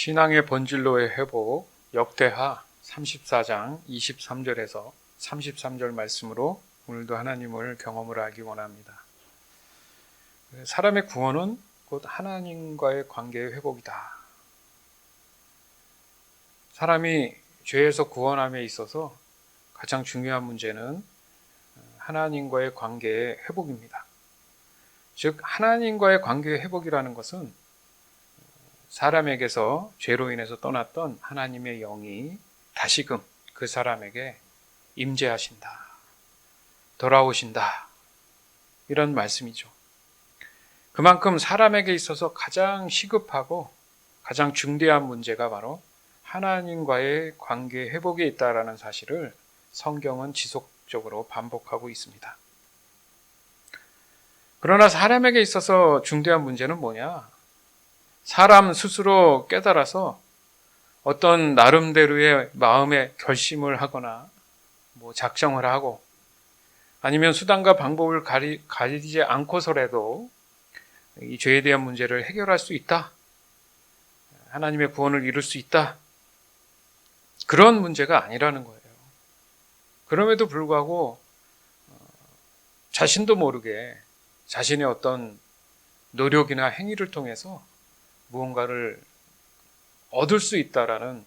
신앙의 본질로의 회복 역대하 34장 23절에서 33절 말씀으로 오늘도 하나님을 경험을 하기 원합니다. 사람의 구원은 곧 하나님과의 관계의 회복이다. 사람이 죄에서 구원함에 있어서 가장 중요한 문제는 하나님과의 관계의 회복입니다. 즉 하나님과의 관계의 회복이라는 것은 사람에게서 죄로 인해서 떠났던 하나님의 영이 다시금 그 사람에게 임재하신다, 돌아오신다, 이런 말씀이죠. 그만큼 사람에게 있어서 가장 시급하고 가장 중대한 문제가 바로 하나님과의 관계 회복에 있다라는 사실을 성경은 지속적으로 반복하고 있습니다. 그러나 사람에게 있어서 중대한 문제는 뭐냐? 사람 스스로 깨달아서 어떤 나름대로의 마음의 결심을 하거나 작정을 하고 아니면 수단과 방법을 가리지 않고서라도 이 죄에 대한 문제를 해결할 수 있다. 하나님의 구원을 이룰 수 있다. 그런 문제가 아니라는 거예요. 그럼에도 불구하고 자신도 모르게 자신의 어떤 노력이나 행위를 통해서 무언가를 얻을 수 있다라는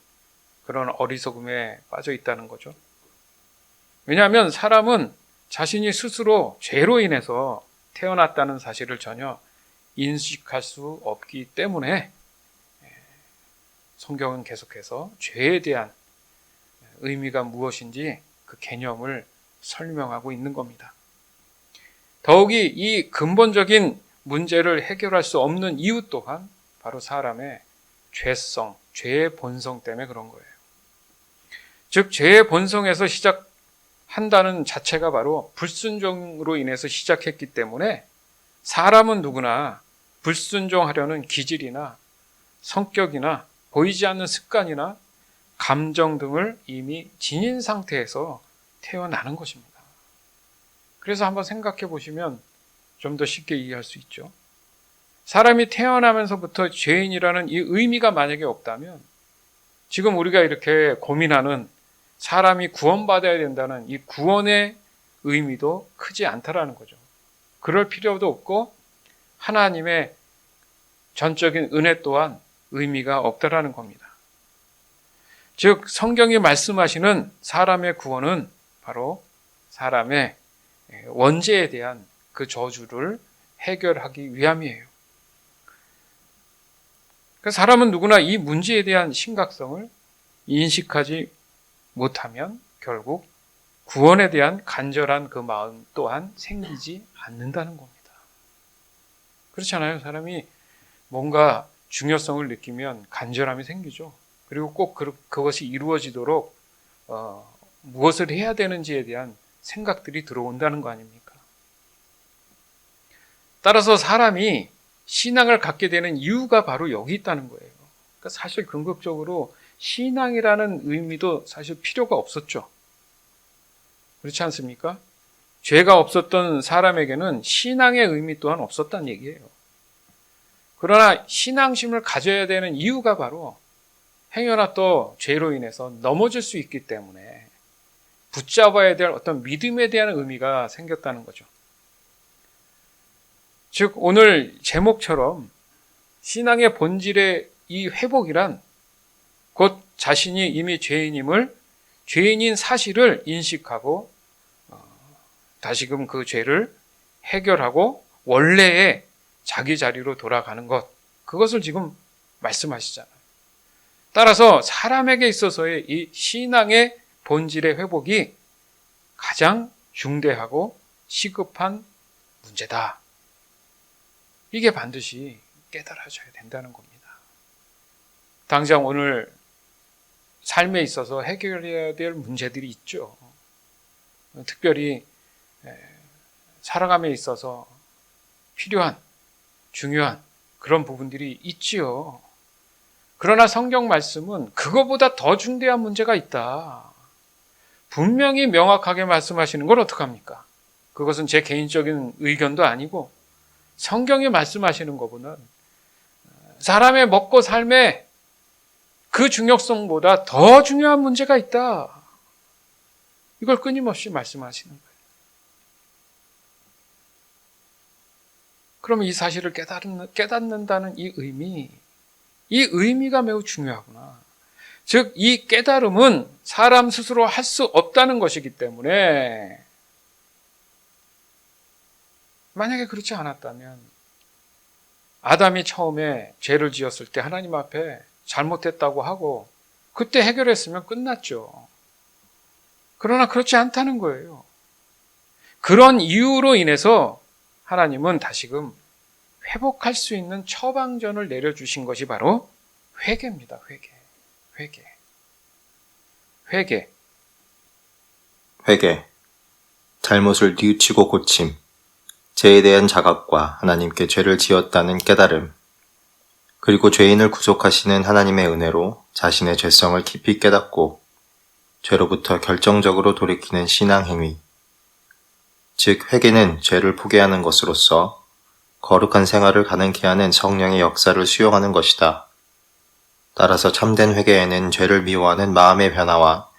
그런 어리석음에 빠져 있다는 거죠. 왜냐하면 사람은 자신이 스스로 죄로 인해서 태어났다는 사실을 전혀 인식할 수 없기 때문에 성경은 계속해서 죄에 대한 의미가 무엇인지 그 개념을 설명하고 있는 겁니다. 더욱이 이 근본적인 문제를 해결할 수 없는 이유 또한 바로 사람의 죄성, 죄의 본성 때문에 그런 거예요. 즉 죄의 본성에서 시작한다는 자체가 바로 불순종으로 인해서 시작했기 때문에 사람은 누구나 불순종하려는 기질이나 성격이나 보이지 않는 습관이나 감정 등을 이미 지닌 상태에서 태어나는 것입니다. 그래서 한번 생각해 보시면 좀 더 쉽게 이해할 수 있죠. 사람이 태어나면서부터 죄인이라는 이 의미가 만약에 없다면 지금 우리가 이렇게 고민하는 사람이 구원받아야 된다는 이 구원의 의미도 크지 않다라는 거죠. 그럴 필요도 없고 하나님의 전적인 은혜 또한 의미가 없다라는 겁니다. 즉 성경이 말씀하시는 사람의 구원은 바로 사람의 원죄에 대한 그 저주를 해결하기 위함이에요. 사람은 누구나 이 문제에 대한 심각성을 인식하지 못하면 결국 구원에 대한 간절한 그 마음 또한 생기지 않는다는 겁니다. 그렇잖아요. 사람이 뭔가 중요성을 느끼면 간절함이 생기죠. 그리고 꼭 그것이 이루어지도록 무엇을 해야 되는지에 대한 생각들이 들어온다는 거 아닙니까? 따라서 사람이 신앙을 갖게 되는 이유가 바로 여기 있다는 거예요. 그러니까 사실 궁극적으로 신앙이라는 의미도 사실 필요가 없었죠. 그렇지 않습니까? 죄가 없었던 사람에게는 신앙의 의미 또한 없었다는 얘기예요. 그러나 신앙심을 가져야 되는 이유가 바로 행여나 또 죄로 인해서 넘어질 수 있기 때문에 붙잡아야 될 어떤 믿음에 대한 의미가 생겼다는 거죠. 즉 오늘 제목처럼 신앙의 본질의 이 회복이란 곧 자신이 이미 죄인인 사실을 인식하고 다시금 그 죄를 해결하고 원래의 자기 자리로 돌아가는 것, 그것을 지금 말씀하시잖아요. 따라서 사람에게 있어서의 이 신앙의 본질의 회복이 가장 중대하고 시급한 문제다. 이게 반드시 깨달아져야 된다는 겁니다. 당장 오늘 삶에 있어서 해결해야 될 문제들이 있죠. 특별히 살아감에 있어서 필요한, 중요한 그런 부분들이 있지요. 그러나 성경 말씀은 그거보다 더 중대한 문제가 있다. 분명히 명확하게 말씀하시는 걸 어떡합니까? 그것은 제 개인적인 의견도 아니고 성경이 말씀하시는 것보다는 사람의 먹고 삶에 그 중요성보다 더 중요한 문제가 있다. 이걸 끊임없이 말씀하시는 거예요. 그러면 이 사실을 깨닫는다는 이 의미가 매우 중요하구나. 즉, 이 깨달음은 사람 스스로 할 수 없다는 것이기 때문에 만약에 그렇지 않았다면 아담이 처음에 죄를 지었을 때 하나님 앞에 잘못했다고 하고 그때 해결했으면 끝났죠. 그러나 그렇지 않다는 거예요. 그런 이유로 인해서 하나님은 다시금 회복할 수 있는 처방전을 내려주신 것이 바로 회개입니다. 회개. 잘못을 뉘우치고 고침. 죄에 대한 자각과 하나님께 죄를 지었다는 깨달음. 그리고 죄인을 구속하시는 하나님의 은혜로 자신의 죄성을 깊이 깨닫고 죄로부터 결정적으로 돌이키는 신앙 행위. 즉, 회개는 죄를 포기하는 것으로서 거룩한 생활을 가능케 하는 성령의 역사를 수용하는 것이다. 따라서 참된 회개에는 죄를 미워하는 마음의 변화와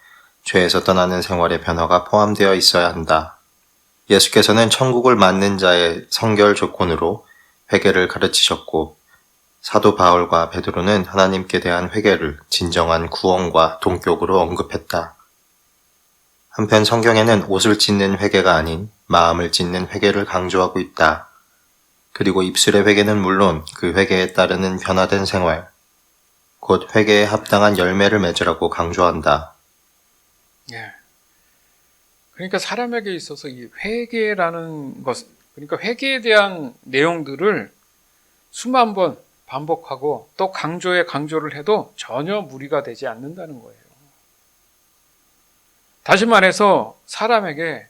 죄에서 떠나는 생활의 변화가 포함되어 있어야 한다. 예수께서는 천국을 맞는 자의 성결 조건으로 회개를 가르치셨고, 사도 바울과 베드로는 하나님께 대한 회개를 진정한 구원과 동격으로 언급했다. 한편 성경에는 옷을 찢는 회개가 아닌 마음을 찢는 회개를 강조하고 있다. 그리고 입술의 회개는 물론 그 회개에 따르는 변화된 생활, 곧 회개에 합당한 열매를 맺으라고 강조한다. 예. 그러니까 사람에게 있어서 이 회개라는 것, 그러니까 회개에 대한 내용들을 수만 번 반복하고 또 강조를 해도 전혀 무리가 되지 않는다는 거예요. 다시 말해서 사람에게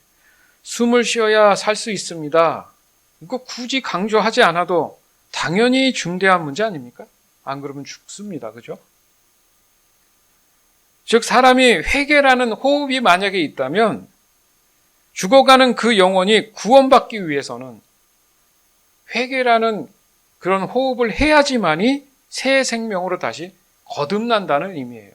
숨을 쉬어야 살 수 있습니다. 이거 굳이 강조하지 않아도 당연히 중대한 문제 아닙니까? 안 그러면 죽습니다. 그죠? 즉 사람이 회개라는 호흡이 만약에 있다면 죽어가는 그 영혼이 구원받기 위해서는 회개라는 그런 호흡을 해야지만이 새 생명으로 다시 거듭난다는 의미예요.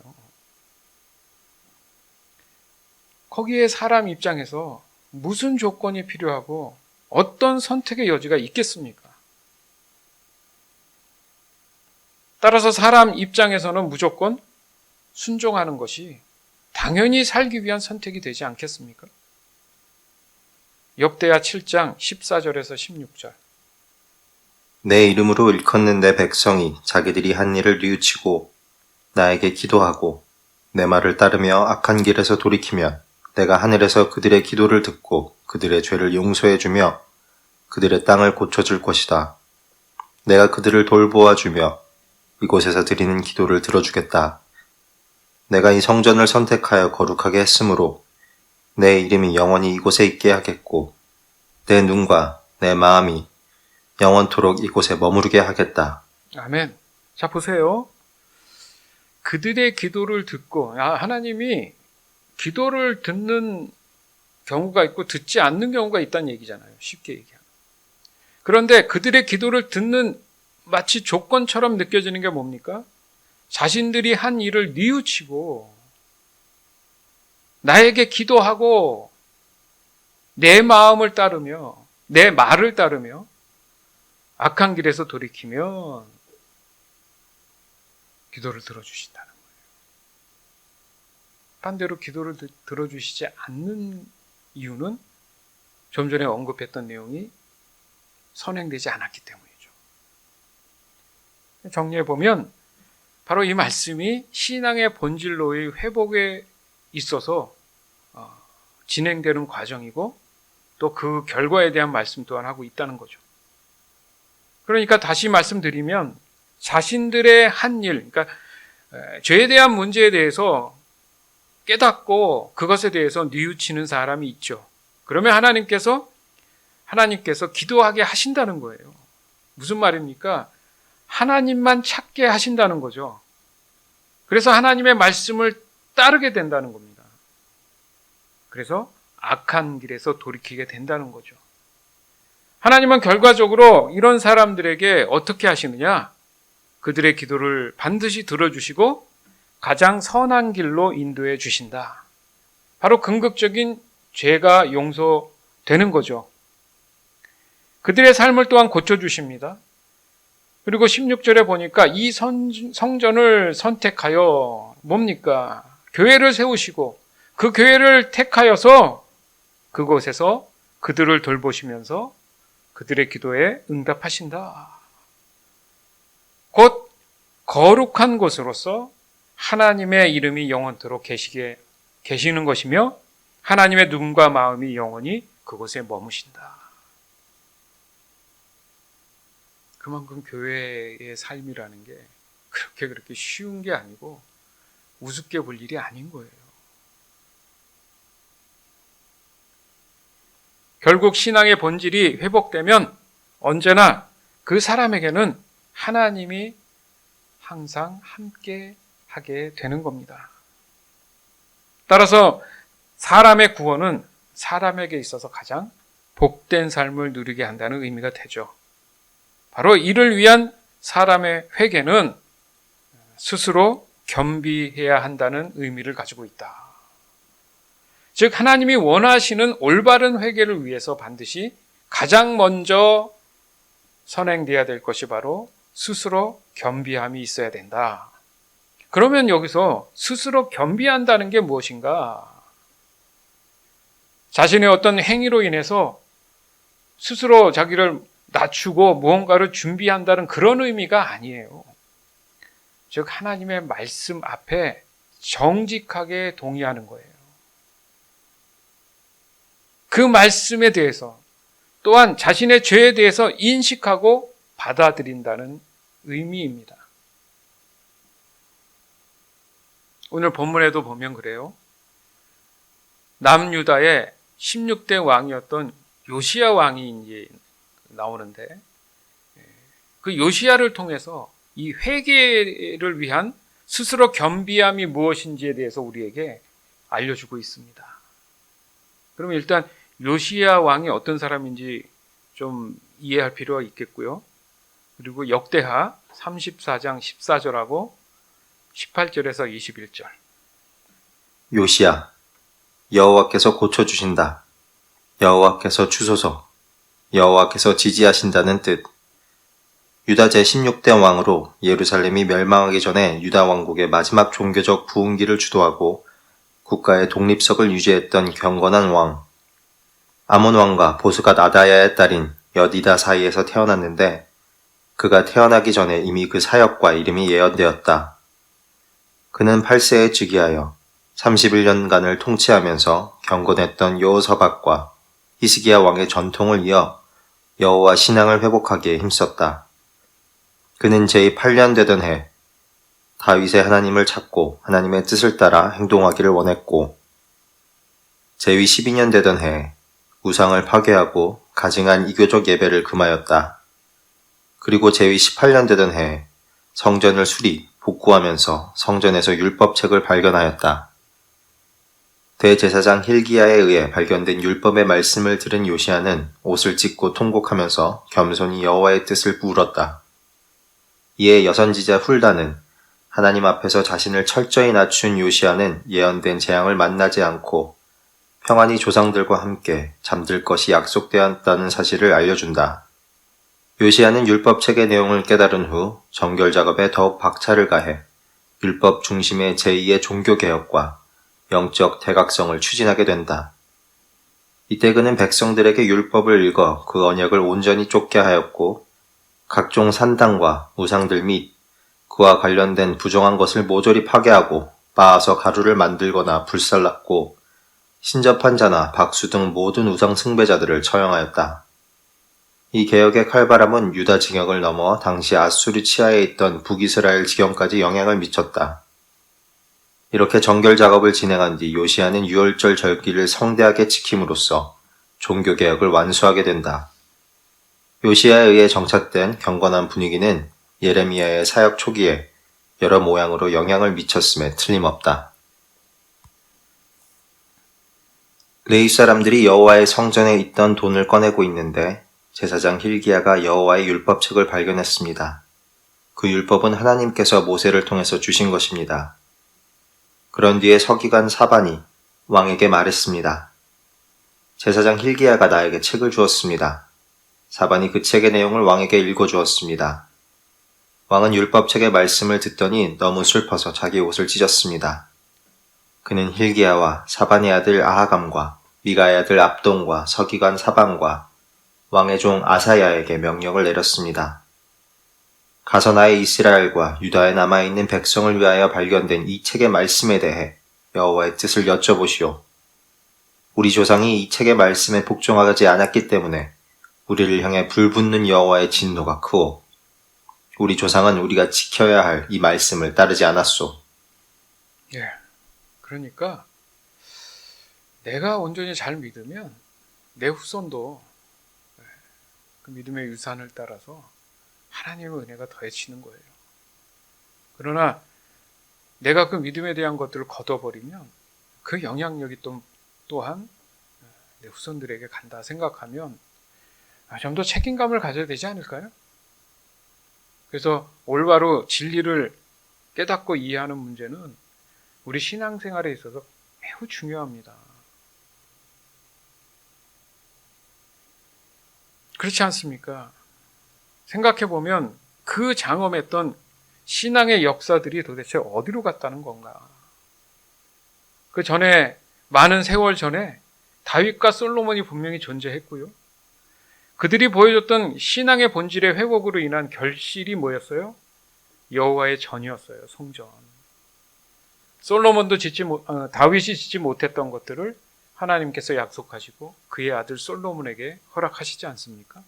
거기에 사람 입장에서 무슨 조건이 필요하고 어떤 선택의 여지가 있겠습니까? 따라서 사람 입장에서는 무조건 순종하는 것이 당연히 살기 위한 선택이 되지 않겠습니까? 욥대야 7장 14절에서 16절. 내 이름으로 일컫는 내 백성이 자기들이 한 일을 뉘우치고 나에게 기도하고 내 말을 따르며 악한 길에서 돌이키면 내가 하늘에서 그들의 기도를 듣고 그들의 죄를 용서해주며 그들의 땅을 고쳐줄 것이다. 내가 그들을 돌보아주며 이곳에서 드리는 기도를 들어주겠다. 내가 이 성전을 선택하여 거룩하게 했으므로 내 이름이 영원히 이곳에 있게 하겠고 내 눈과 내 마음이 영원토록 이곳에 머무르게 하겠다. 아멘. 자, 보세요. 그들의 기도를 듣고, 하나님이 기도를 듣는 경우가 있고 듣지 않는 경우가 있다는 얘기잖아요. 쉽게 얘기하면. 그런데 그들의 기도를 듣는 마치 조건처럼 느껴지는 게 뭡니까? 자신들이 한 일을 뉘우치고 나에게 기도하고 내 마음을 따르며 내 말을 따르며 악한 길에서 돌이키면 기도를 들어주신다는 거예요. 반대로 기도를 들어주시지 않는 이유는 좀 전에 언급했던 내용이 선행되지 않았기 때문이죠. 정리해보면 바로 이 말씀이 신앙의 본질로의 회복에 있어서 진행되는 과정이고 또 그 결과에 대한 말씀 또한 하고 있다는 거죠. 그러니까 다시 말씀드리면 자신들의 한 일, 그러니까 죄에 대한 문제에 대해서 깨닫고 그것에 대해서 뉘우치는 사람이 있죠. 그러면 하나님께서 기도하게 하신다는 거예요. 무슨 말입니까? 하나님만 찾게 하신다는 거죠. 그래서 하나님의 말씀을 따르게 된다는 겁니다. 그래서 악한 길에서 돌이키게 된다는 거죠. 하나님은 결과적으로 이런 사람들에게 어떻게 하시느냐? 그들의 기도를 반드시 들어주시고 가장 선한 길로 인도해 주신다. 바로 궁극적인 죄가 용서되는 거죠. 그들의 삶을 또한 고쳐주십니다. 그리고 16절에 보니까 이 성전을 선택하여 뭡니까? 교회를 세우시고 그 교회를 택하여서 그곳에서 그들을 돌보시면서 그들의 기도에 응답하신다. 곧 거룩한 곳으로서 하나님의 이름이 영원토록 계시는 것이며 하나님의 눈과 마음이 영원히 그곳에 머무신다. 그만큼 교회의 삶이라는 게 그렇게 쉬운 게 아니고 우습게 볼 일이 아닌 거예요. 결국 신앙의 본질이 회복되면 언제나 그 사람에게는 하나님이 항상 함께 하게 되는 겁니다. 따라서 사람의 구원은 사람에게 있어서 가장 복된 삶을 누리게 한다는 의미가 되죠. 바로 이를 위한 사람의 회개는 스스로 겸비해야 한다는 의미를 가지고 있다. 즉 하나님이 원하시는 올바른 회개를 위해서 반드시 가장 먼저 선행돼야 될 것이 바로 스스로 겸비함이 있어야 된다. 그러면 여기서 스스로 겸비한다는 게 무엇인가? 자신의 어떤 행위로 인해서 스스로 자기를 낮추고 무언가를 준비한다는 그런 의미가 아니에요. 즉 하나님의 말씀 앞에 정직하게 동의하는 거예요. 그 말씀에 대해서 또한 자신의 죄에 대해서 인식하고 받아들인다는 의미입니다. 오늘 본문에도 보면 그래요. 남유다의 16대 왕이었던 요시야 왕이 이제 나오는데 그 요시야를 통해서 이 회개를 위한 스스로 겸비함이 무엇인지에 대해서 우리에게 알려주고 있습니다. 그러면 일단 요시야 왕이 어떤 사람인지 좀 이해할 필요가 있겠고요. 그리고 역대하 34장 14절하고 18절에서 21절. 요시야, 여호와께서 고쳐주신다. 여호와께서 주소서. 여호와께서 지지하신다는 뜻. 유다 제16대 왕으로 예루살렘이 멸망하기 전에 유다 왕국의 마지막 종교적 부흥기를 주도하고 국가의 독립성을 유지했던 경건한 왕. 아몬 왕과 보스가 나다야의 딸인 여디다 사이에서 태어났는데 그가 태어나기 전에 이미 그 사역과 이름이 예언되었다. 그는 8세에 즉위하여 31년간을 통치하면서 경건했던 여호사밧과 히스기야 왕의 전통을 이어 여호와 신앙을 회복하기에 힘썼다. 그는 제8년 되던 해 다윗의 하나님을 찾고 하나님의 뜻을 따라 행동하기를 원했고 제위 12년 되던 해 우상을 파괴하고 가증한 이교적 예배를 금하였다. 그리고 제위 18년 되던 해 성전을 수리, 복구하면서 성전에서 율법책을 발견하였다. 대제사장 힐기야에 의해 발견된 율법의 말씀을 들은 요시야는 옷을 찢고 통곡하면서 겸손히 여호와의 뜻을 물었다. 이에 여선지자 훌다는 하나님 앞에서 자신을 철저히 낮춘 요시야는 예언된 재앙을 만나지 않고 평안히 조상들과 함께 잠들 것이 약속되었다는 사실을 알려준다. 요시야는 율법책의 내용을 깨달은 후 정결 작업에 더욱 박차를 가해 율법 중심의 제2의 종교개혁과 영적 대각성을 추진하게 된다. 이때 그는 백성들에게 율법을 읽어 그 언약을 온전히 쫓게 하였고 각종 산당과 우상들 및 그와 관련된 부정한 것을 모조리 파괴하고 빻아서 가루를 만들거나 불살랐고 신접한 자나 박수 등 모든 우상 숭배자들을 처형하였다. 이 개혁의 칼바람은 유다 징역을 넘어 당시 아수르 치하에 있던 북이스라엘 지경까지 영향을 미쳤다. 이렇게 정결 작업을 진행한 뒤 요시야는 유월절 절기를 성대하게 지킴으로써 종교개혁을 완수하게 된다. 요시야에 의해 정착된 경건한 분위기는 예레미야의 사역 초기에 여러 모양으로 영향을 미쳤음에 틀림없다. 레위 사람들이 여호와의 성전에 있던 돈을 꺼내고 있는데 제사장 힐기야가 여호와의 율법책을 발견했습니다. 그 율법은 하나님께서 모세를 통해서 주신 것입니다. 그런 뒤에 서기관 사반이 왕에게 말했습니다. 제사장 hil기야가 나에게 책을 주었습니다. 사반이 그 책의 내용을 왕에게 읽어주었습니다. 왕은 율법책의 말씀을 듣더니 너무 슬퍼서 자기 옷을 찢었습니다. 그는 hil기야와 사반의 아들 아하감과 미가의 아들 압돈과 서기관 사반과 왕의 종 아사야에게 명령을 내렸습니다. 가서 나의 이스라엘과 유다에 남아있는 백성을 위하여 발견된 이 책의 말씀에 대해 여호와의 뜻을 여쭤보시오. 우리 조상이 이 책의 말씀에 복종하지 않았기 때문에 우리를 향해 불붙는 여호와의 진노가 크오. 우리 조상은 우리가 지켜야 할 이 말씀을 따르지 않았소. 예. 그러니까 내가 온전히 잘 믿으면 내 후손도 그 믿음의 유산을 따라서 하나님의 은혜가 더해지는 거예요. 그러나 내가 그 믿음에 대한 것들을 걷어버리면 그 영향력이 또한 내 후손들에게 간다 생각하면 좀 더 책임감을 가져야 되지 않을까요? 그래서 올바로 진리를 깨닫고 이해하는 문제는 우리 신앙생활에 있어서 매우 중요합니다. 그렇지 않습니까? 생각해보면 그 장엄했던 신앙의 역사들이 도대체 어디로 갔다는 건가? 그 전에 많은 세월 전에 다윗과 솔로몬이 분명히 존재했고요. 그들이 보여줬던 신앙의 본질의 회복으로 인한 결실이 뭐였어요? 여호와의 전이었어요. 성전. 다윗이 짓지 못했던 것들을 하나님께서 약속하시고 그의 아들 솔로몬에게 허락하시지 않습니까?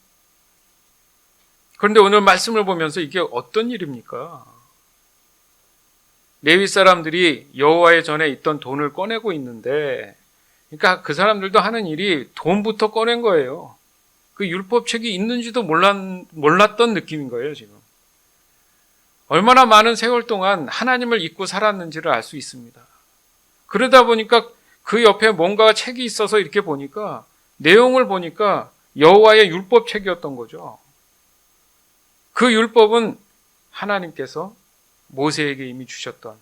그런데 오늘 말씀을 보면서 이게 어떤 일입니까? 레위 사람들이 여호와의 전에 있던 돈을 꺼내고 있는데, 그러니까 그 사람들도 하는 일이 돈부터 꺼낸 거예요. 그 율법책이 있는지도 몰랐던 느낌인 거예요, 지금. 얼마나 많은 세월 동안 하나님을 잊고 살았는지를 알 수 있습니다. 그러다 보니까 그 옆에 뭔가 책이 있어서 이렇게 보니까 내용을 보니까 여호와의 율법책이었던 거죠. 그 율법은 하나님께서 모세에게 이미 주셨던,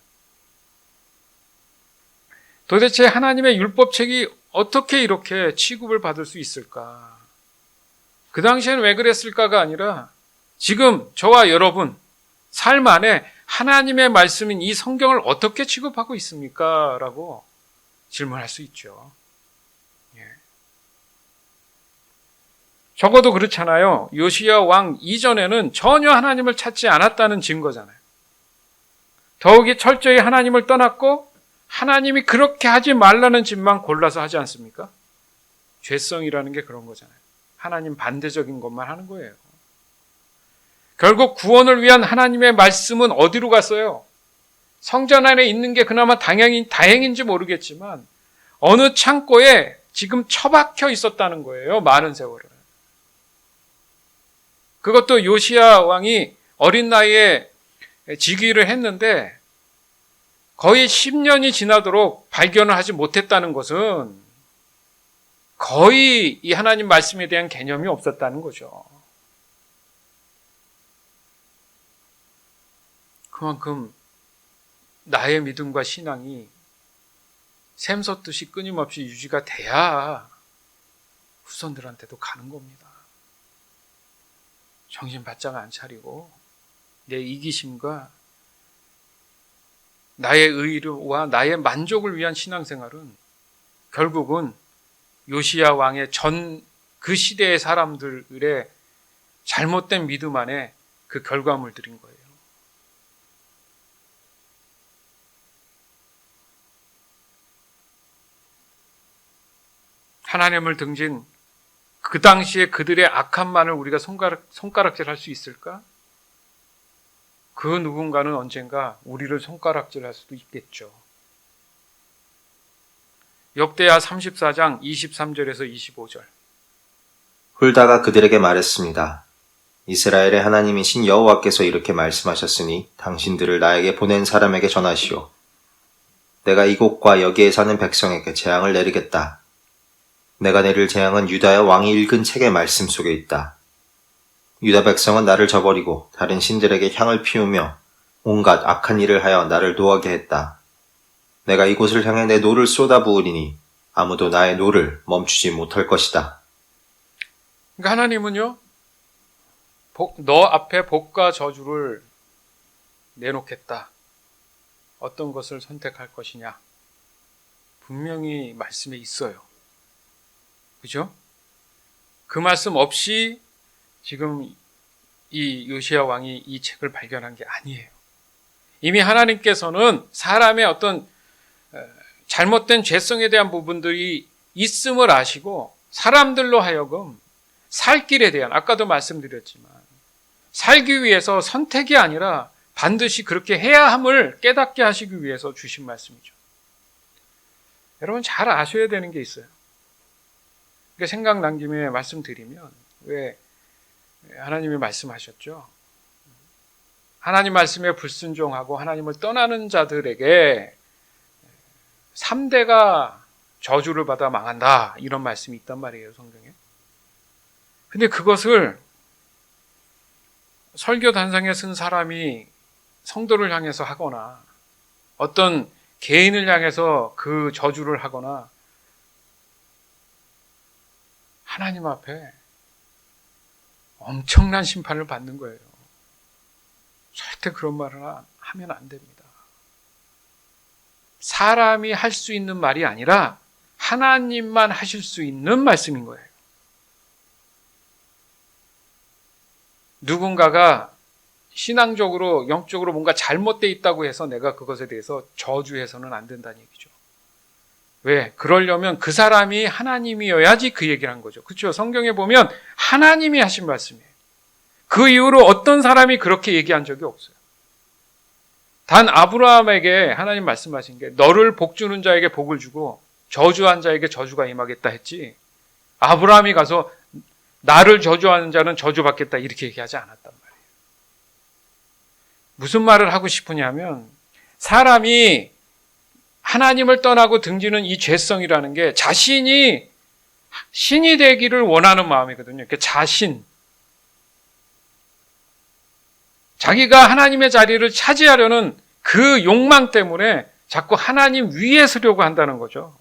도대체 하나님의 율법책이 어떻게 이렇게 취급을 받을 수 있을까? 그 당시에는 왜 그랬을까가 아니라 지금 저와 여러분 삶 안에 하나님의 말씀인 이 성경을 어떻게 취급하고 있습니까? 라고 질문할 수 있죠. 예. 적어도 그렇잖아요. 요시야 왕 이전에는 전혀 하나님을 찾지 않았다는 증거잖아요. 더욱이 철저히 하나님을 떠났고 하나님이 그렇게 하지 말라는 짓만 골라서 하지 않습니까? 죄성이라는 게 그런 거잖아요. 하나님 반대적인 것만 하는 거예요. 결국 구원을 위한 하나님의 말씀은 어디로 갔어요? 성전 안에 있는 게 그나마 다행인지 모르겠지만 어느 창고에 지금 처박혀 있었다는 거예요. 많은 세월을. 그것도 요시야 왕이 어린 나이에 즉위를 했는데 거의 10년이 지나도록 발견을 하지 못했다는 것은 거의 이 하나님 말씀에 대한 개념이 없었다는 거죠. 그만큼 나의 믿음과 신앙이 샘솟듯이 끊임없이 유지가 돼야 후손들한테도 가는 겁니다. 정신 바짝 안 차리고 내 이기심과 나의 의로와 나의 만족을 위한 신앙생활은 결국은 요시야 왕의 그 시대의 사람들의 잘못된 믿음 안에 그 결과물들인 거예요. 하나님을 등진 그 당시에 그들의 악함만을 우리가 손가락질할 수 있을까? 그 누군가는 언젠가 우리를 손가락질할 수도 있겠죠. 역대하 34장 23절에서 25절. 훌다가 그들에게 말했습니다. 이스라엘의 하나님이신 여호와께서 이렇게 말씀하셨으니 당신들을 나에게 보낸 사람에게 전하시오. 내가 이곳과 여기에 사는 백성에게 재앙을 내리겠다. 내가 내릴 재앙은 유다의 왕이 읽은 책의 말씀 속에 있다. 유다 백성은 나를 저버리고 다른 신들에게 향을 피우며 온갖 악한 일을 하여 나를 노하게 했다. 내가 이곳을 향해 내 노를 쏟아부으리니 아무도 나의 노를 멈추지 못할 것이다. 그러니까 하나님은요, 너 앞에 복과 저주를 내놓겠다. 어떤 것을 선택할 것이냐. 분명히 말씀에 있어요. 그죠? 그 말씀 없이 지금 이 요시야 왕이 이 책을 발견한 게 아니에요. 이미 하나님께서는 사람의 어떤 잘못된 죄성에 대한 부분들이 있음을 아시고 사람들로 하여금 살 길에 대한, 아까도 말씀드렸지만 살기 위해서 선택이 아니라 반드시 그렇게 해야 함을 깨닫게 하시기 위해서 주신 말씀이죠. 여러분 잘 아셔야 되는 게 있어요. 그러니까 생각난 김에 말씀드리면, 왜 하나님이 말씀하셨죠? 하나님 말씀에 불순종하고 하나님을 떠나는 자들에게 3대가 저주를 받아 망한다, 이런 말씀이 있단 말이에요, 성경에. 근데 그것을 설교 단상에 쓴 사람이 성도를 향해서 하거나 어떤 개인을 향해서 그 저주를 하거나 하나님 앞에 엄청난 심판을 받는 거예요. 절대 그런 말을 하면 안 됩니다. 사람이 할 수 있는 말이 아니라 하나님만 하실 수 있는 말씀인 거예요. 누군가가 신앙적으로, 영적으로 뭔가 잘못되어 있다고 해서 내가 그것에 대해서 저주해서는 안 된다는 얘기죠. 왜? 그러려면 그 사람이 하나님이어야지 그 얘기를 한 거죠. 그렇죠? 성경에 보면 하나님이 하신 말씀이에요. 그 이후로 어떤 사람이 그렇게 얘기한 적이 없어요. 단 아브라함에게 하나님 말씀하신 게 너를 복 주는 자에게 복을 주고 저주한 자에게 저주가 임하겠다 했지, 아브라함이 가서 나를 저주하는 자는 저주받겠다 이렇게 얘기하지 않았단 말이에요. 무슨 말을 하고 싶으냐면, 사람이 하나님을 떠나고 등지는 이 죄성이라는 게 자신이 신이 되기를 원하는 마음이거든요. 그러니까 자기가 하나님의 자리를 차지하려는 그 욕망 때문에 자꾸 하나님 위에 서려고 한다는 거죠.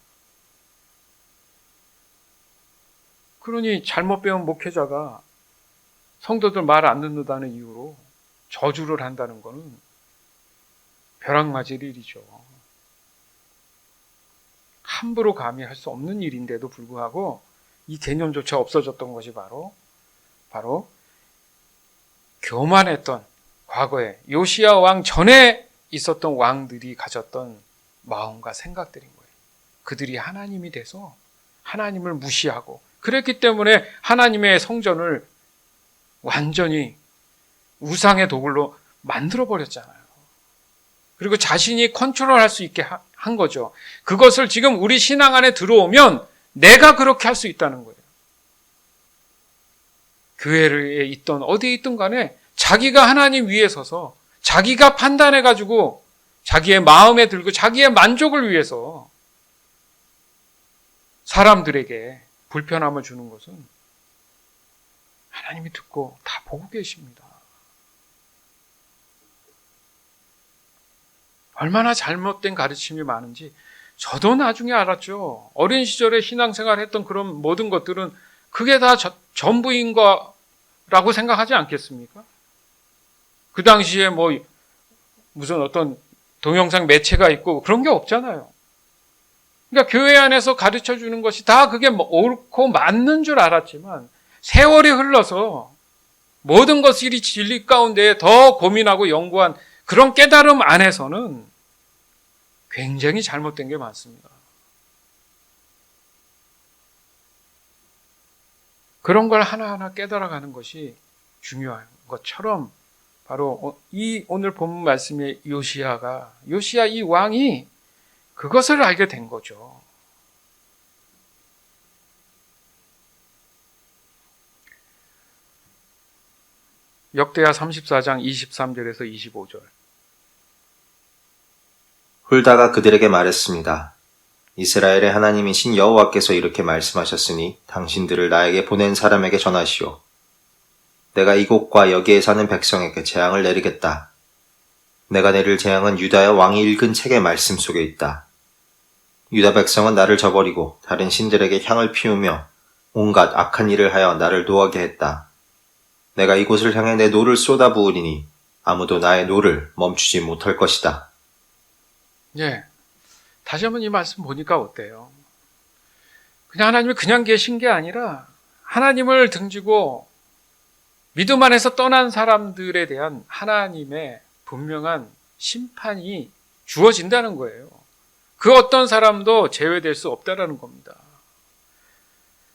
그러니 잘못 배운 목회자가 성도들 말 안 듣는다는 이유로 저주를 한다는 것은 벼락맞을 일이죠. 함부로 감히 할 수 없는 일인데도 불구하고 이 개념조차 없어졌던 것이 바로 교만했던 과거에 요시야 왕 전에 있었던 왕들이 가졌던 마음과 생각들인 거예요. 그들이 하나님이 돼서 하나님을 무시하고, 그랬기 때문에 하나님의 성전을 완전히 우상의 도굴로 만들어버렸잖아요. 그리고 자신이 컨트롤할 수 있게 한 거죠. 그것을 지금 우리 신앙 안에 들어오면 내가 그렇게 할 수 있다는 거예요. 교회에 있던 어디에 있든 간에 자기가 하나님 위에 서서 자기가 판단해가지고 자기의 마음에 들고 자기의 만족을 위해서 사람들에게 불편함을 주는 것은 하나님이 듣고 다 보고 계십니다. 얼마나 잘못된 가르침이 많은지 저도 나중에 알았죠. 어린 시절에 신앙생활 했던 그런 모든 것들은 그게 다 전부인 거라고 생각하지 않겠습니까? 그 당시에 무슨 어떤 동영상 매체가 있고 그런 게 없잖아요. 그러니까 교회 안에서 가르쳐 주는 것이 다 그게 옳고 맞는 줄 알았지만 세월이 흘러서 모든 것이 진리 가운데 더 고민하고 연구한 그런 깨달음 안에서는 굉장히 잘못된 게 많습니다. 그런 걸 하나하나 깨달아가는 것이 중요한 것처럼 바로 이 오늘 본문 말씀의 요시야 이 왕이 그것을 알게 된 거죠. 역대하 34장 23절에서 25절. 훌다가 그들에게 말했습니다. 이스라엘의 하나님이신 여호와께서 이렇게 말씀하셨으니 당신들을 나에게 보낸 사람에게 전하시오. 내가 이곳과 여기에 사는 백성에게 재앙을 내리겠다. 내가 내릴 재앙은 유다의 왕이 읽은 책의 말씀 속에 있다. 유다 백성은 나를 저버리고 다른 신들에게 향을 피우며 온갖 악한 일을 하여 나를 노하게 했다. 내가 이곳을 향해 내 노를 쏟아부으리니 아무도 나의 노를 멈추지 못할 것이다. 예. 다시 한번 이 말씀 보니까 어때요? 그냥 하나님이 그냥 계신 게 아니라 하나님을 등지고 믿음 안에서 떠난 사람들에 대한 하나님의 분명한 심판이 주어진다는 거예요. 그 어떤 사람도 제외될 수 없다라는 겁니다.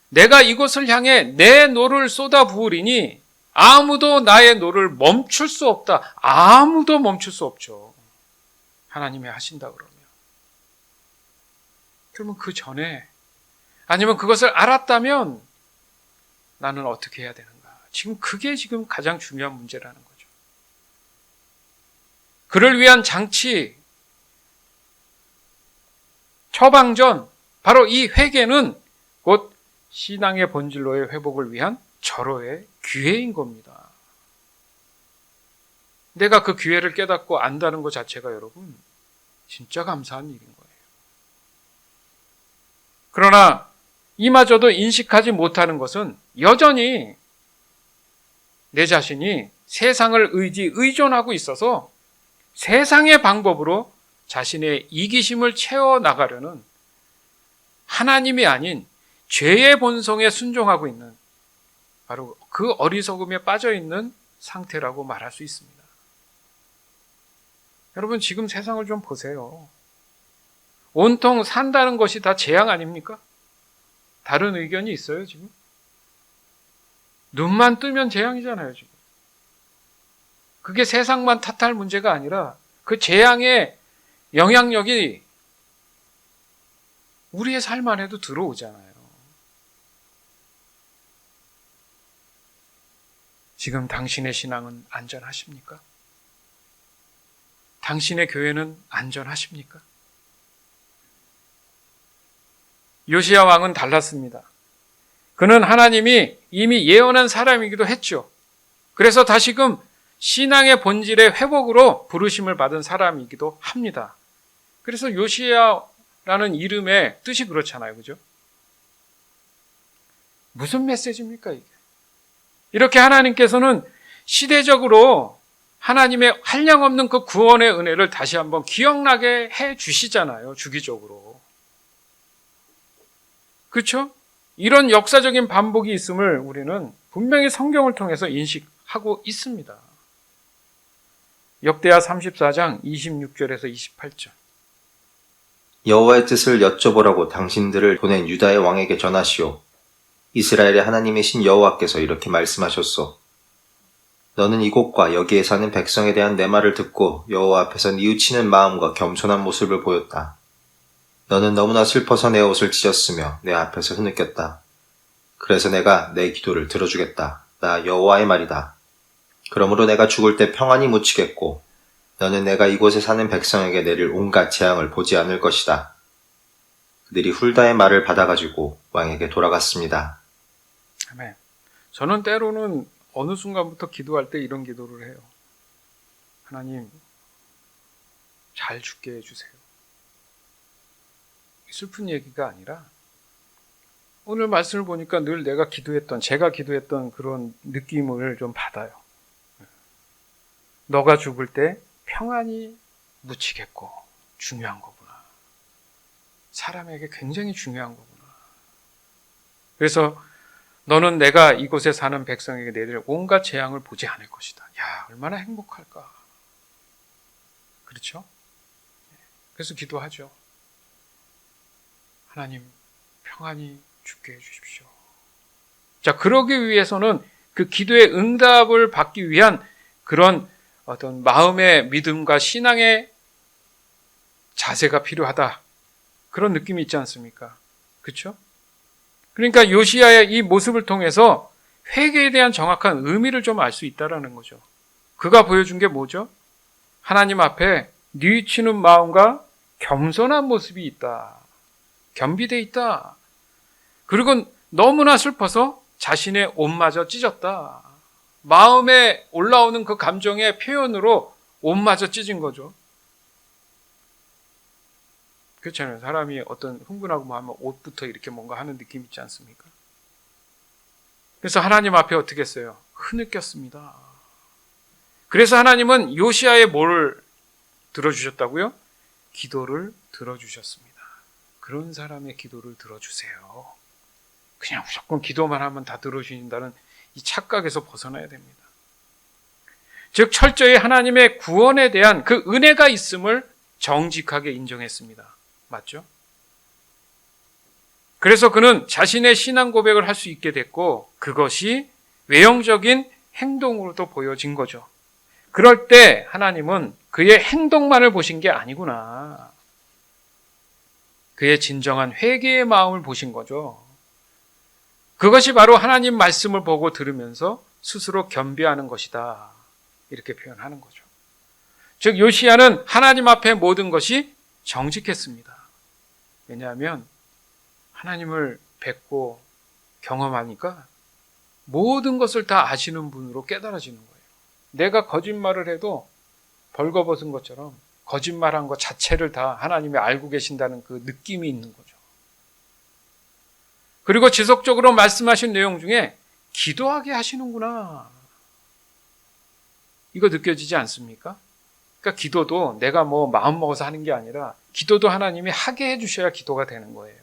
내가 이곳을 향해 내 노를 쏟아부으리니 아무도 나의 노를 멈출 수 없다. 아무도 멈출 수 없죠. 하나님이 하신다 그러면. 그러면 그 전에 아니면 그것을 알았다면 나는 어떻게 해야 되는가? 지금 그게 지금 가장 중요한 문제라는 거죠. 그를 위한 장치, 처방전, 바로 이 회개는 곧 신앙의 본질로의 회복을 위한 절호의 기회인 겁니다. 내가 그 기회를 깨닫고 안다는 것 자체가 여러분 진짜 감사한 일인 거예요. 그러나 이마저도 인식하지 못하는 것은 여전히 내 자신이 세상을 의존하고 있어서 세상의 방법으로 자신의 이기심을 채워나가려는 하나님이 아닌 죄의 본성에 순종하고 있는 바로 그 어리석음에 빠져있는 상태라고 말할 수 있습니다. 여러분 지금 세상을 좀 보세요. 온통 산다는 것이 다 재앙 아닙니까? 다른 의견이 있어요 지금? 눈만 뜨면 재앙이잖아요 지금. 그게 세상만 탓할 문제가 아니라 그 재앙의 영향력이 우리의 삶 안에도 들어오잖아요. 지금 당신의 신앙은 안전하십니까? 당신의 교회는 안전하십니까? 요시야 왕은 달랐습니다. 그는 하나님이 이미 예언한 사람이기도 했죠. 그래서 다시금 신앙의 본질의 회복으로 부르심을 받은 사람이기도 합니다. 그래서 요시야라는 이름의 뜻이 그렇잖아요. 그죠? 무슨 메시지입니까 이게? 이렇게 하나님께서는 시대적으로 하나님의 한량없는 그 구원의 은혜를 다시 한번 기억나게 해 주시잖아요. 주기적으로. 그렇죠? 이런 역사적인 반복이 있음을 우리는 분명히 성경을 통해서 인식하고 있습니다. 역대하 34장 26절에서 28절. 여호와의 뜻을 여쭤보라고 당신들을 보낸 유다의 왕에게 전하시오. 이스라엘의 하나님이신 여호와께서 이렇게 말씀하셨소. 너는 이곳과 여기에 사는 백성에 대한 내 말을 듣고 여호와 앞에서 뉘우치는 마음과 겸손한 모습을 보였다. 너는 너무나 슬퍼서 내 옷을 찢었으며 내 앞에서 흐느꼈다. 그래서 내가 내 기도를 들어주겠다. 나 여호와의 말이다. 그러므로 내가 죽을 때 평안히 묻히겠고 너는 내가 이곳에 사는 백성에게 내릴 온갖 재앙을 보지 않을 것이다. 그들이 훌다의 말을 받아가지고 왕에게 돌아갔습니다. 아멘. 저는 때로는 어느 순간부터 기도할 때 이런 기도를 해요. 하나님, 잘 죽게 해주세요. 슬픈 얘기가 아니라 오늘 말씀을 보니까 늘 제가 기도했던 그런 느낌을 좀 받아요. 너가 죽을 때 평안히 묻히겠고 중요한 거구나. 사람에게 굉장히 중요한 거구나. 그래서 너는 내가 이곳에 사는 백성에게 내릴 온갖 재앙을 보지 않을 것이다. 야, 얼마나 행복할까. 그렇죠? 그래서 기도하죠. 하나님, 평안히 죽게 해주십시오. 자, 그러기 위해서는 그 기도의 응답을 받기 위한 그런 어떤 마음의 믿음과 신앙의 자세가 필요하다. 그런 느낌이 있지 않습니까? 그렇죠? 그러니까 요시야의 이 모습을 통해서 회개에 대한 정확한 의미를 좀 알 수 있다는 거죠. 그가 보여준 게 뭐죠? 하나님 앞에 뉘우치는 마음과 겸손한 모습이 있다. 겸비돼 있다. 그리고 너무나 슬퍼서 자신의 옷마저 찢었다. 마음에 올라오는 그 감정의 표현으로 옷마저 찢은 거죠. 그렇잖아요. 사람이 어떤 흥분하고 뭐 하면 옷부터 이렇게 뭔가 하는 느낌 있지 않습니까? 그래서 하나님 앞에 어떻게 했어요? 흐느꼈습니다. 그래서 하나님은 요시야의 뭐를 들어주셨다고요? 기도를 들어주셨습니다. 그런 사람의 기도를 들어주세요. 그냥 무조건 기도만 하면 다 들어주신다는 이 착각에서 벗어나야 됩니다. 즉 철저히 하나님의 구원에 대한 그 은혜가 있음을 정직하게 인정했습니다. 맞죠? 그래서 그는 자신의 신앙 고백을 할 수 있게 됐고 그것이 외형적인 행동으로도 보여진 거죠. 그럴 때 하나님은 그의 행동만을 보신 게 아니구나. 그의 진정한 회개의 마음을 보신 거죠. 그것이 바로 하나님 말씀을 보고 들으면서 스스로 겸비하는 것이다. 이렇게 표현하는 거죠. 즉 요시야는 하나님 앞에 모든 것이 정직했습니다. 왜냐하면 하나님을 뵙고 경험하니까 모든 것을 다 아시는 분으로 깨달아지는 거예요. 내가 거짓말을 해도 벌거벗은 것처럼 거짓말한 것 자체를 다 하나님이 알고 계신다는 그 느낌이 있는 거죠. 그리고 지속적으로 말씀하신 내용 중에 기도하게 하시는구나. 이거 느껴지지 않습니까? 그러니까 기도도 내가 뭐 마음 먹어서 하는 게 아니라 기도도 하나님이 하게 해주셔야 기도가 되는 거예요.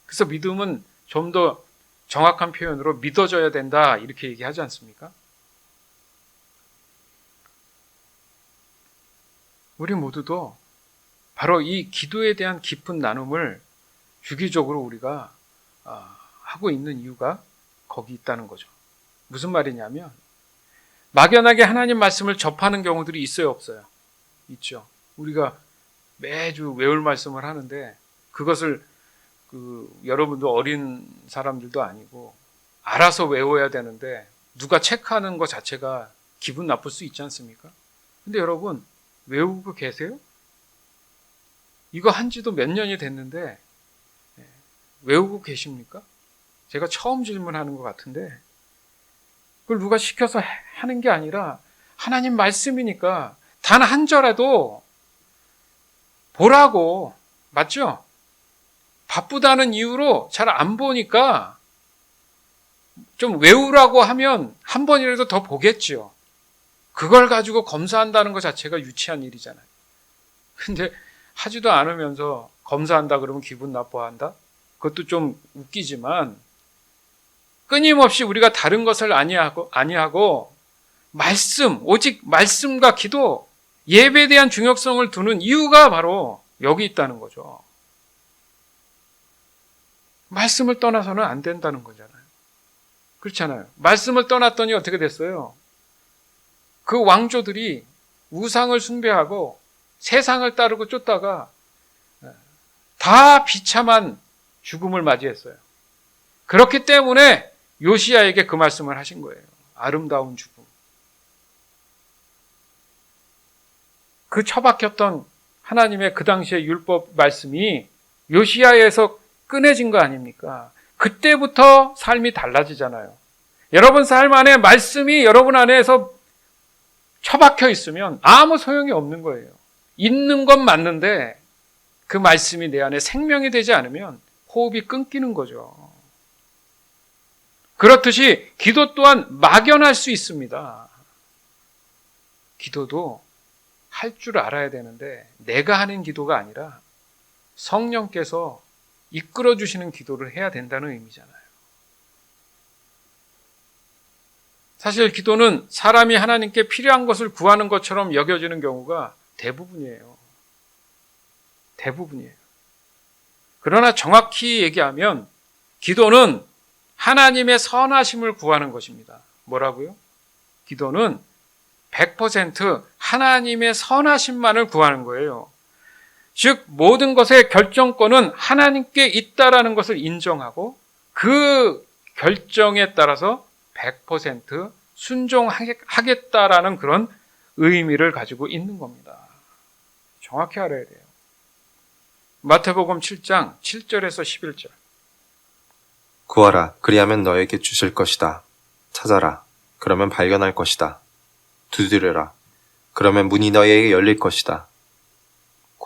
그래서 믿음은 좀 더 정확한 표현으로 믿어져야 된다 이렇게 얘기하지 않습니까? 우리 모두도 바로 이 기도에 대한 깊은 나눔을 주기적으로 우리가 하고 있는 이유가 거기 있다는 거죠. 무슨 말이냐면 막연하게 하나님 말씀을 접하는 경우들이 있어요, 없어요? 있죠. 우리가 매주 외울 말씀을 하는데 그것을 여러분도 어린 사람들도 아니고 알아서 외워야 되는데 누가 체크하는 것 자체가 기분 나쁠 수 있지 않습니까? 근데 여러분 외우고 계세요? 이거 한 지도 몇 년이 됐는데 외우고 계십니까? 제가 처음 질문하는 것 같은데 그걸 누가 시켜서 하는 게 아니라 하나님 말씀이니까 단 한 절에도 보라고, 맞죠? 바쁘다는 이유로 잘 안 보니까 좀 외우라고 하면 한 번이라도 더 보겠죠. 그걸 가지고 검사한다는 것 자체가 유치한 일이잖아요. 근데 하지도 않으면서 검사한다 그러면 기분 나빠한다? 그것도 좀 웃기지만 끊임없이 우리가 다른 것을 아니하고 말씀, 오직 말씀과 기도, 예배에 대한 중요성을 두는 이유가 바로 여기 있다는 거죠. 말씀을 떠나서는 안 된다는 거잖아요. 그렇잖아요. 말씀을 떠났더니 어떻게 됐어요? 그 왕조들이 우상을 숭배하고 세상을 따르고 쫓다가 다 비참한 죽음을 맞이했어요. 그렇기 때문에 요시야에게 그 말씀을 하신 거예요. 아름다운 죽음. 그 처박혔던 하나님의 그 당시의 율법 말씀이 요시야에서 꺼내진 거 아닙니까? 그때부터 삶이 달라지잖아요. 여러분 삶 안에 말씀이 여러분 안에서 처박혀 있으면 아무 소용이 없는 거예요. 있는 건 맞는데 그 말씀이 내 안에 생명이 되지 않으면 호흡이 끊기는 거죠. 그렇듯이 기도 또한 막연할 수 있습니다. 기도도 할 줄 알아야 되는데 내가 하는 기도가 아니라 성령께서 이끌어 주시는 기도를 해야 된다는 의미잖아요. 사실 기도는 사람이 하나님께 필요한 것을 구하는 것처럼 여겨지는 경우가 대부분이에요. 대부분이에요. 그러나 정확히 얘기하면 기도는 하나님의 선하심을 구하는 것입니다. 뭐라고요? 기도는 100% 하나님의 선하심만을 구하는 거예요. 즉 모든 것의 결정권은 하나님께 있다라는 것을 인정하고 그 결정에 따라서 100% 순종하겠다라는 그런 의미를 가지고 있는 겁니다. 정확히 알아야 돼요. 마태복음 7장 7절에서 11절. 구하라, 그리하면 너에게 주실 것이다. 찾아라, 그러면 발견할 것이다. 두드려라, 그러면 문이 너에게 열릴 것이다.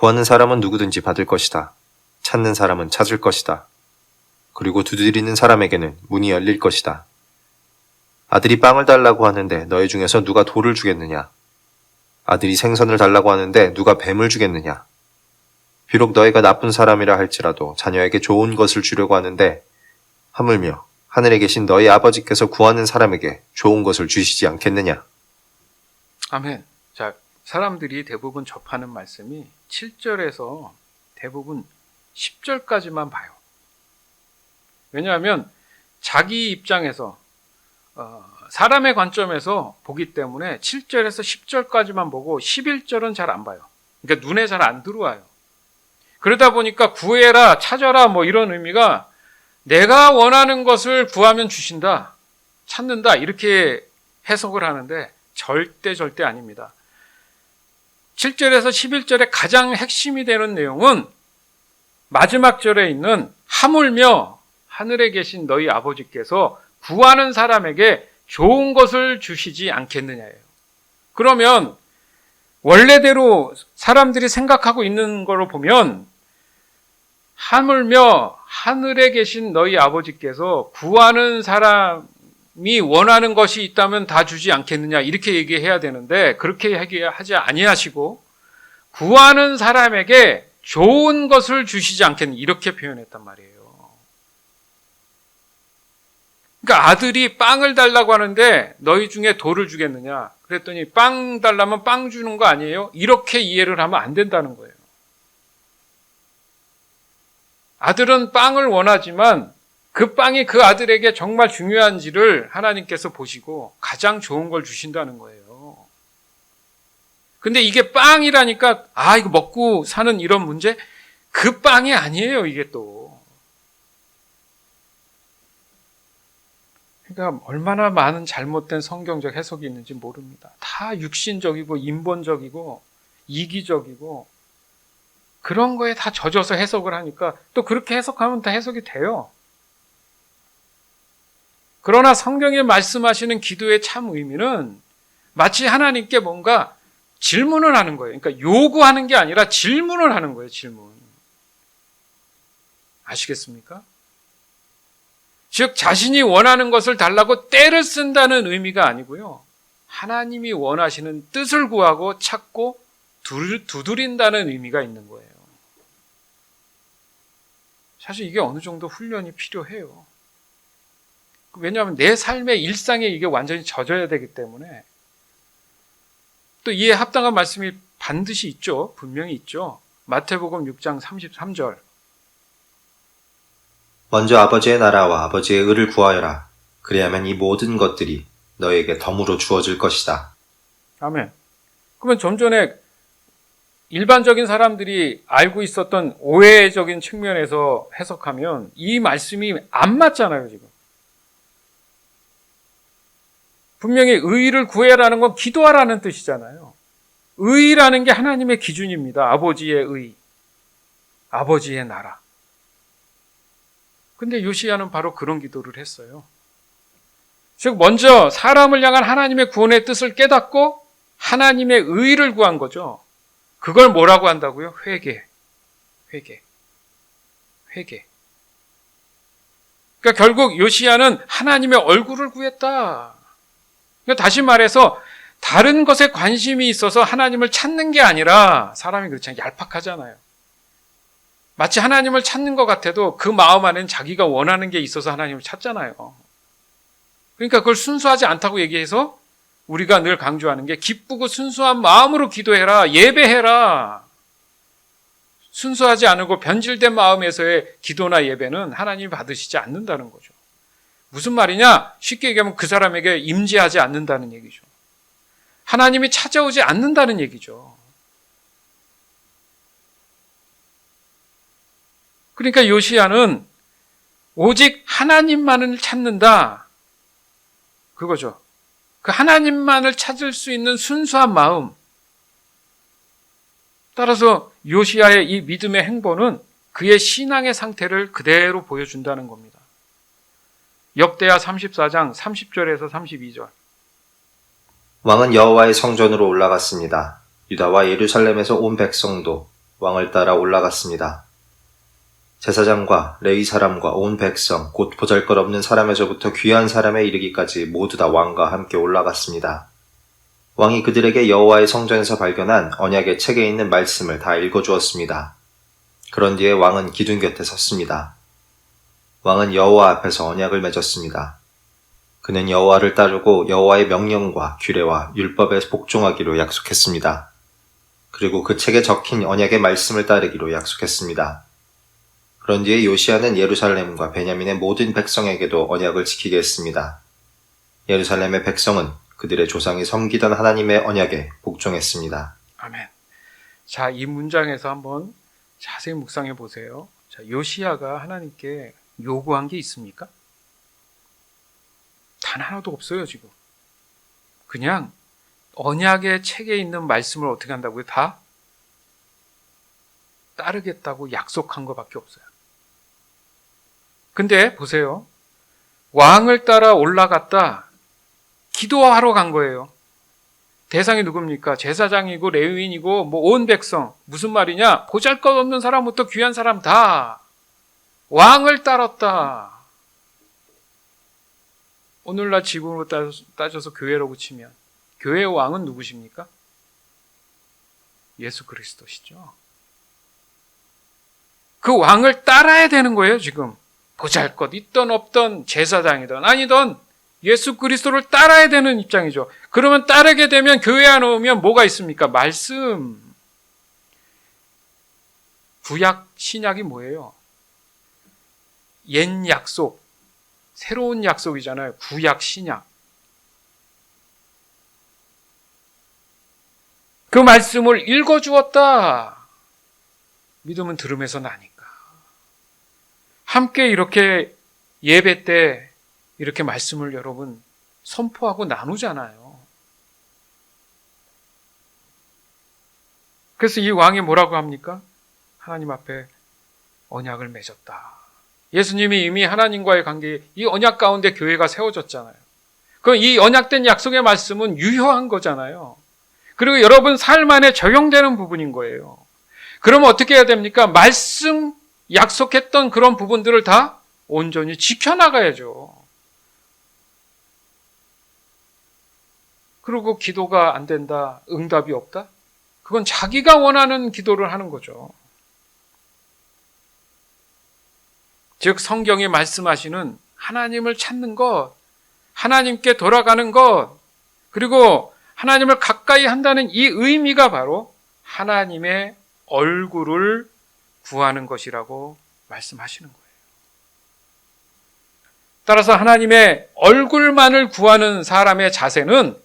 구하는 사람은 누구든지 받을 것이다. 찾는 사람은 찾을 것이다. 그리고 두드리는 사람에게는 문이 열릴 것이다. 아들이 빵을 달라고 하는데 너희 중에서 누가 돌을 주겠느냐? 아들이 생선을 달라고 하는데 누가 뱀을 주겠느냐? 비록 너희가 나쁜 사람이라 할지라도 자녀에게 좋은 것을 주려고 하는데 하물며 하늘에 계신 너희 아버지께서 구하는 사람에게 좋은 것을 주시지 않겠느냐? 아멘. 자, 사람들이 대부분 접하는 말씀이 7절에서 대부분 10절까지만 봐요. 왜냐하면 자기 입장에서 사람의 관점에서 보기 때문에 7절에서 10절까지만 보고 11절은 잘 안 봐요. 그러니까 눈에 잘 안 들어와요. 그러다 보니까 구해라, 찾아라 뭐 이런 의미가 내가 원하는 것을 구하면 주신다, 찾는다 이렇게 해석을 하는데 절대 아닙니다. 7절에서 11절의 가장 핵심이 되는 내용은 마지막 절에 있는 하물며 하늘에 계신 너희 아버지께서 구하는 사람에게 좋은 것을 주시지 않겠느냐예요. 그러면 원래대로 사람들이 생각하고 있는 걸로 보면 하물며 하늘에 계신 너희 아버지께서 구하는 사람이 원하는 것이 있다면 다 주지 않겠느냐 이렇게 얘기해야 되는데 그렇게 얘기하지 아니하시고 구하는 사람에게 좋은 것을 주시지 않겠느냐 이렇게 표현했단 말이에요. 그러니까 아들이 빵을 달라고 하는데 너희 중에 돌을 주겠느냐 그랬더니 빵 달라면 빵 주는 거 아니에요? 이렇게 이해를 하면 안 된다는 거예요. 아들은 빵을 원하지만 그 빵이 그 아들에게 정말 중요한지를 하나님께서 보시고 가장 좋은 걸 주신다는 거예요. 근데 이게 빵이라니까 이거 먹고 사는 이런 문제? 그 빵이 아니에요, 이게 또. 그러니까 얼마나 많은 잘못된 성경적 해석이 있는지 모릅니다. 다 육신적이고 인본적이고 이기적이고 그런 거에 다 젖어서 해석을 하니까 또 그렇게 해석하면 다 해석이 돼요. 그러나 성경에 말씀하시는 기도의 참 의미는 마치 하나님께 뭔가 질문을 하는 거예요. 그러니까 요구하는 게 아니라 질문을 하는 거예요. 질문. 아시겠습니까? 즉 자신이 원하는 것을 달라고 떼를 쓴다는 의미가 아니고요. 하나님이 원하시는 뜻을 구하고 찾고 두드린다는 의미가 있는 거예요. 사실 이게 어느 정도 훈련이 필요해요. 왜냐하면 내 삶의 일상에 이게 완전히 젖어야 되기 때문에 또 이에 합당한 말씀이 반드시 있죠. 분명히 있죠. 마태복음 6장 33절. 먼저 아버지의 나라와 아버지의 의를 구하여라. 그리하면 이 모든 것들이 너에게 덤으로 주어질 것이다. 아멘. 그러면 좀 전에 일반적인 사람들이 알고 있었던 오해적인 측면에서 해석하면 이 말씀이 안 맞잖아요, 지금. 분명히 의를 구해라는 건 기도하라는 뜻이잖아요. 의라는 게 하나님의 기준입니다. 아버지의 의, 아버지의 나라. 근데 요시야는 바로 그런 기도를 했어요. 즉 먼저 사람을 향한 하나님의 구원의 뜻을 깨닫고 하나님의 의를 구한 거죠. 그걸 뭐라고 한다고요? 회개. 그러니까 결국 요시야는 하나님의 얼굴을 구했다. 그러니까 다시 말해서 다른 것에 관심이 있어서 하나님을 찾는 게 아니라 사람이 그렇잖아요. 얄팍하잖아요. 마치 하나님을 찾는 것 같아도 그 마음 안에는 자기가 원하는 게 있어서 하나님을 찾잖아요. 그러니까 그걸 순수하지 않다고 얘기해서 우리가 늘 강조하는 게 기쁘고 순수한 마음으로 기도해라, 예배해라. 순수하지 않고 변질된 마음에서의 기도나 예배는 하나님이 받으시지 않는다는 거죠. 무슨 말이냐? 쉽게 얘기하면 그 사람에게 임재하지 않는다는 얘기죠. 하나님이 찾아오지 않는다는 얘기죠. 그러니까 요시야는 오직 하나님만을 찾는다. 그거죠. 그 하나님만을 찾을 수 있는 순수한 마음. 따라서 요시야의 이 믿음의 행보는 그의 신앙의 상태를 그대로 보여준다는 겁니다. 역대하 34장 30절에서 32절. 왕은 여호와의 성전으로 올라갔습니다. 유다와 예루살렘에서 온 백성도 왕을 따라 올라갔습니다. 제사장과 레위 사람과 온 백성, 곧 보잘것없는 사람에서부터 귀한 사람에 이르기까지 모두 다 왕과 함께 올라갔습니다. 왕이 그들에게 여호와의 성전에서 발견한 언약의 책에 있는 말씀을 다 읽어주었습니다. 그런 뒤에 왕은 기둥 곁에 섰습니다. 왕은 여호와 앞에서 언약을 맺었습니다. 그는 여호와를 따르고 여호와의 명령과 규례와 율법에 복종하기로 약속했습니다. 그리고 그 책에 적힌 언약의 말씀을 따르기로 약속했습니다. 그런 뒤에 요시야는 예루살렘과 베냐민의 모든 백성에게도 언약을 지키게 했습니다. 예루살렘의 백성은 그들의 조상이 섬기던 하나님의 언약에 복종했습니다. 아멘. 자, 이 문장에서 한번 자세히 묵상해 보세요. 자, 요시야가 하나님께 요구한 게 있습니까? 단 하나도 없어요, 지금. 그냥 언약의 책에 있는 말씀을 어떻게 한다고요? 다 따르겠다고 약속한 것밖에 없어요. 근데 보세요. 왕을 따라 올라갔다 기도하러 간 거예요. 대상이 누굽니까? 제사장이고 레위인이고 뭐 온 백성. 무슨 말이냐? 보잘것없는 사람부터 귀한 사람 다 왕을 따랐다. 오늘날 지금으로 따져서 교회라고 치면 교회의 왕은 누구십니까? 예수 그리스도시죠. 그 왕을 따라야 되는 거예요, 지금. 보잘것 있던 없던 제사장이든 아니든 예수 그리스도를 따라야 되는 입장이죠. 그러면 따르게 되면 교회 안에 오면 뭐가 있습니까? 말씀. 구약, 신약이 뭐예요? 옛 약속, 새로운 약속이잖아요. 구약, 신약. 그 말씀을 읽어주었다. 믿음은 들음에서 나니까. 함께 이렇게 예배 때 이렇게 말씀을 여러분 선포하고 나누잖아요. 그래서 이 왕이 뭐라고 합니까? 하나님 앞에 언약을 맺었다. 예수님이 이미 하나님과의 관계, 이 언약 가운데 교회가 세워졌잖아요. 그럼 이 언약된 약속의 말씀은 유효한 거잖아요. 그리고 여러분 삶 안에 적용되는 부분인 거예요. 그러면 어떻게 해야 됩니까? 말씀 약속했던 그런 부분들을 다 온전히 지켜나가야죠. 그리고 기도가 안 된다, 응답이 없다? 그건 자기가 원하는 기도를 하는 거죠. 즉 성경이 말씀하시는 하나님을 찾는 것, 하나님께 돌아가는 것, 그리고 하나님을 가까이 한다는 이 의미가 바로 하나님의 얼굴을 구하는 것이라고 말씀하시는 거예요. 따라서 하나님의 얼굴만을 구하는 사람의 자세는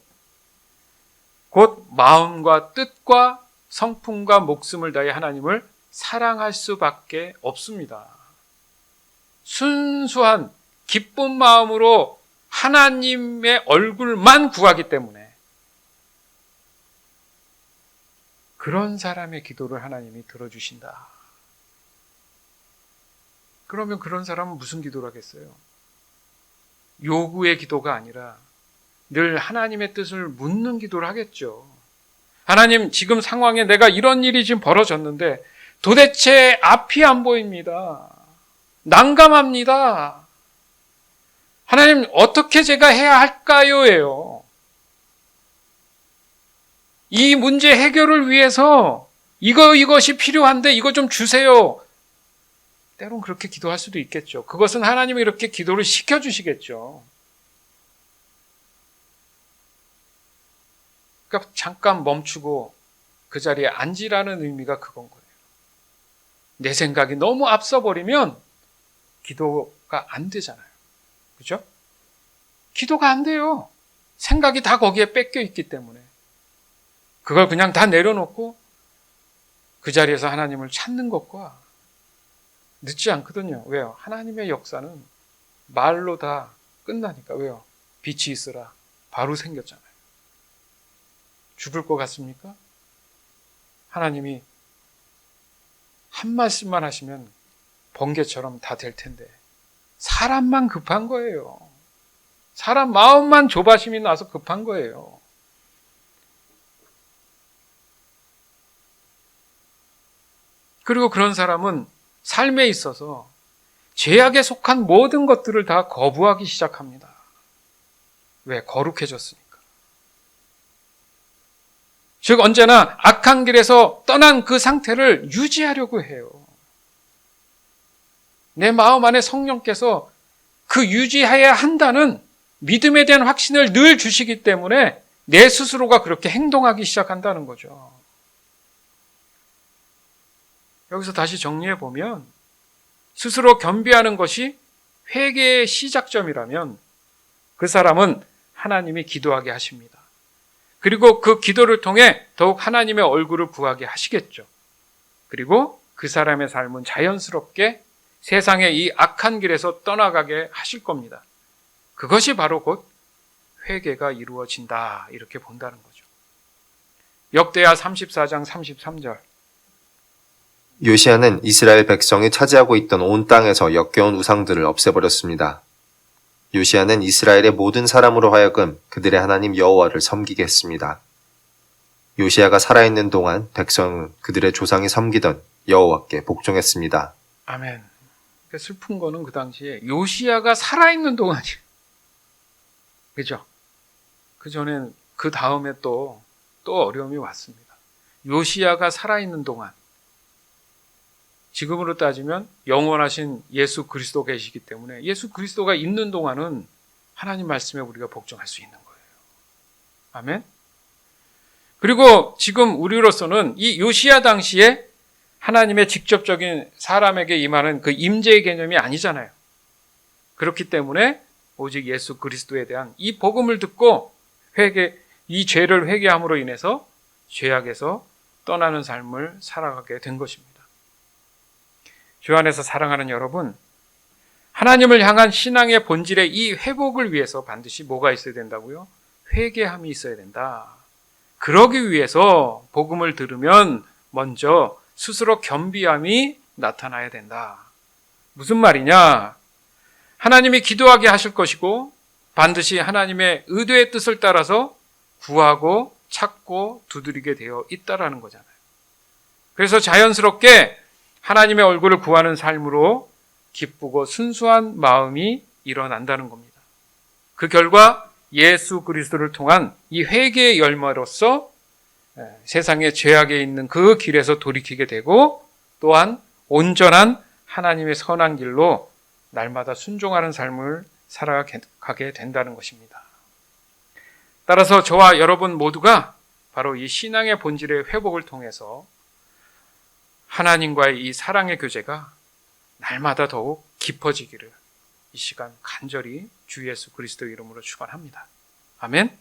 곧 마음과 뜻과 성품과 목숨을 다해 하나님을 사랑할 수밖에 없습니다. 순수한 기쁜 마음으로 하나님의 얼굴만 구하기 때문에 그런 사람의 기도를 하나님이 들어주신다. 그러면 그런 사람은 무슨 기도를 하겠어요? 요구의 기도가 아니라 늘 하나님의 뜻을 묻는 기도를 하겠죠. 하나님, 지금 상황에 내가 이런 일이 지금 벌어졌는데 도대체 앞이 안 보입니다. 난감합니다. 하나님, 어떻게 제가 해야 할까요?예요. 이 문제 해결을 위해서 이것이 필요한데 이거 좀 주세요. 때론 그렇게 기도할 수도 있겠죠. 그것은 하나님이 이렇게 기도를 시켜주시겠죠. 그러니까 잠깐 멈추고 그 자리에 앉으라는 의미가 그건 거예요. 내 생각이 너무 앞서버리면 기도가 안 되잖아요. 그죠? 기도가 안 돼요. 생각이 다 거기에 뺏겨 있기 때문에. 그걸 그냥 다 내려놓고 그 자리에서 하나님을 찾는 것과 늦지 않거든요. 왜요? 하나님의 역사는 말로 다 끝나니까. 왜요? 빛이 있으라 바로 생겼잖아요. 죽을 것 같습니까? 하나님이 한 말씀만 하시면 번개처럼 다 될 텐데 사람만 급한 거예요. 사람 마음만 조바심이 나서 급한 거예요. 그리고 그런 사람은 삶에 있어서 죄악에 속한 모든 것들을 다 거부하기 시작합니다. 왜? 거룩해졌으니까. 즉 언제나 악한 길에서 떠난 그 상태를 유지하려고 해요. 내 마음 안에 성령께서 그 유지해야 한다는 믿음에 대한 확신을 늘 주시기 때문에 내 스스로가 그렇게 행동하기 시작한다는 거죠. 여기서 다시 정리해 보면 스스로 겸비하는 것이 회개의 시작점이라면 그 사람은 하나님이 기도하게 하십니다. 그리고 그 기도를 통해 더욱 하나님의 얼굴을 구하게 하시겠죠. 그리고 그 사람의 삶은 자연스럽게 세상의 이 악한 길에서 떠나가게 하실 겁니다. 그것이 바로 곧 회개가 이루어진다 이렇게 본다는 거죠. 역대하 34장 33절. 요시야는 이스라엘 백성이 차지하고 있던 온 땅에서 역겨운 우상들을 없애버렸습니다. 요시야는 이스라엘의 모든 사람으로 하여금 그들의 하나님 여호와를 섬기게 했습니다. 요시야가 살아있는 동안 백성은 그들의 조상이 섬기던 여호와께 복종했습니다. 아멘. 그러니까 슬픈 거는 그 당시에 요시야가 살아있는 동안이에요. 그죠? 그 전엔 그 다음에 또 어려움이 왔습니다. 요시야가 살아있는 동안, 지금으로 따지면 영원하신 예수 그리스도 계시기 때문에 예수 그리스도가 있는 동안은 하나님 말씀에 우리가 복종할 수 있는 거예요. 아멘. 그리고 지금 우리로서는 이 요시야 당시에 하나님의 직접적인 사람에게 임하는 그 임재의 개념이 아니잖아요. 그렇기 때문에 오직 예수 그리스도에 대한 이 복음을 듣고 이 죄를 회개함으로 인해서 죄악에서 떠나는 삶을 살아가게 된 것입니다. 주 안에서 사랑하는 여러분, 하나님을 향한 신앙의 본질의 이 회복을 위해서 반드시 뭐가 있어야 된다고요? 회개함이 있어야 된다. 그러기 위해서 복음을 들으면 먼저 스스로 겸비함이 나타나야 된다. 무슨 말이냐? 하나님이 기도하게 하실 것이고 반드시 하나님의 의도의 뜻을 따라서 구하고 찾고 두드리게 되어 있다라는 거잖아요. 그래서 자연스럽게 하나님의 얼굴을 구하는 삶으로 기쁘고 순수한 마음이 일어난다는 겁니다. 그 결과 예수 그리스도를 통한 이 회개의 열매로서 세상의 죄악에 있는 그 길에서 돌이키게 되고 또한 온전한 하나님의 선한 길로 날마다 순종하는 삶을 살아가게 된다는 것입니다. 따라서 저와 여러분 모두가 바로 이 신앙의 본질의 회복을 통해서 하나님과의 이 사랑의 교제가 날마다 더욱 깊어지기를 이 시간 간절히 주 예수 그리스도 이름으로 축원합니다. 아멘.